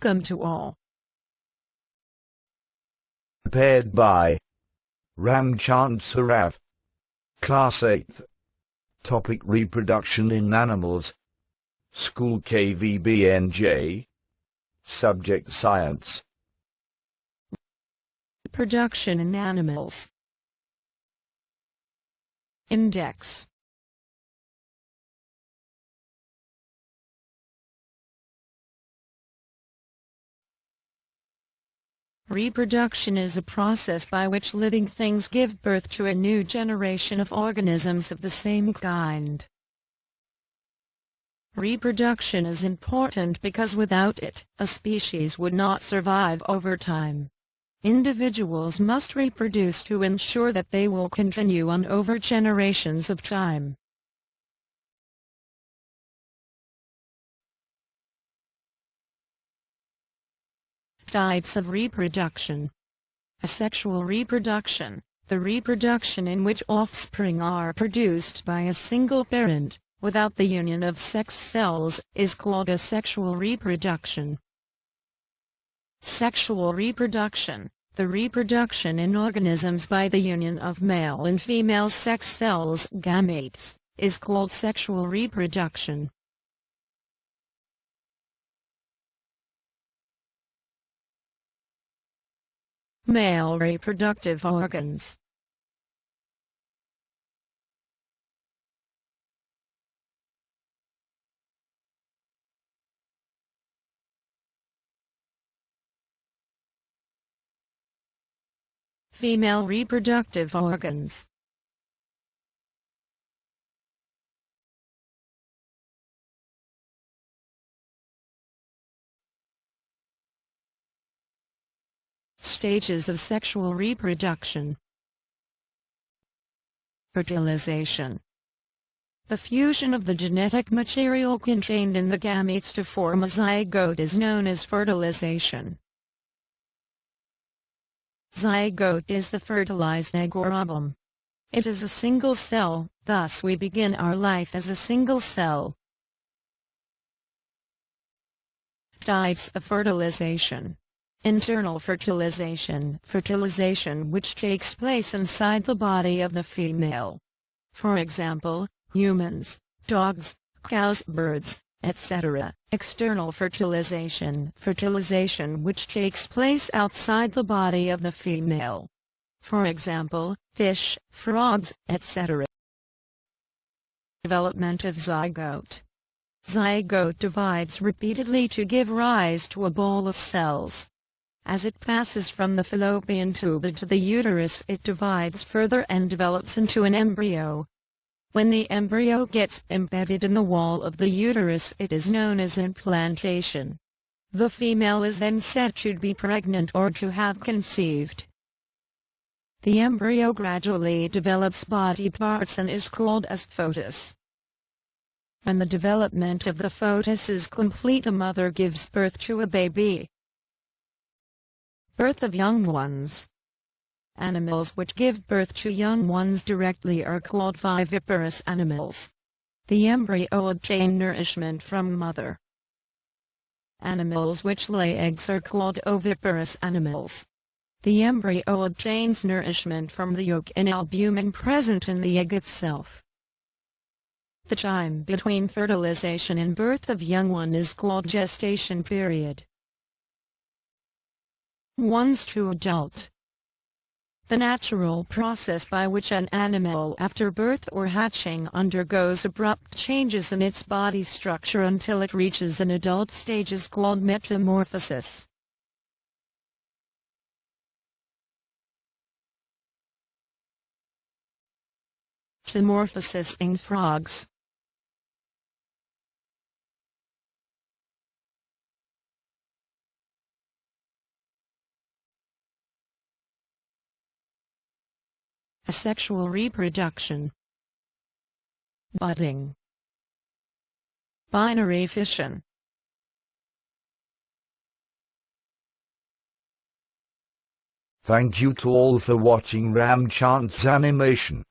Welcome to all. Prepared by Ramchand SARAF. Class 8th. Topic: Reproduction in Animals. School KVBNJ. Subject: Science. Reproduction in Animals. Index. Reproduction is a process by which living things give birth to a new generation of organisms of the same kind. Reproduction is important because without it, a species would not survive over time. Individuals must reproduce to ensure that they will continue on over generations of time. Types of reproduction. Asexual reproduction, the reproduction in which offspring are produced by a single parent, without the union of sex cells, is called asexual reproduction. Sexual reproduction, the reproduction in organisms by the union of male and female sex cells, gametes, is called sexual reproduction. Male reproductive organs. Female reproductive organs. Stages of sexual reproduction. Fertilization. The fusion of the genetic material contained in the gametes to form a zygote is known as fertilization. Zygote is the fertilized egg or ovum. It is a single cell, thus we begin our life as a single cell. Types of fertilization. Internal fertilization, fertilization which takes place inside the body of the female. For example, humans, dogs, cows, birds, etc. External fertilization, fertilization which takes place outside the body of the female. For example, fish, frogs, etc. Development of zygote. Zygote divides repeatedly to give rise to a ball of cells. As it passes from the fallopian tube into the uterus, it divides further and develops into an embryo. When the embryo gets embedded in the wall of the uterus, it is known as implantation. The female is then said to be pregnant or to have conceived. The embryo gradually develops body parts and is called as fetus. When the development of the fetus is complete, the mother gives birth to a baby. Birth of young ones. Animals which give birth to young ones directly are called viviparous animals. The embryo obtains nourishment from mother. Animals which lay eggs are called oviparous animals. The embryo obtains nourishment from the yolk and albumin present in the egg itself. The time between fertilization and birth of young one is called gestation period. Ones to adult. The natural process by which an animal after birth or hatching undergoes abrupt changes in its body structure until it reaches an adult stage is called metamorphosis. Metamorphosis in frogs. Asexual reproduction. Budding. Binary fission. Thank you to all for watching Ramchand's animation.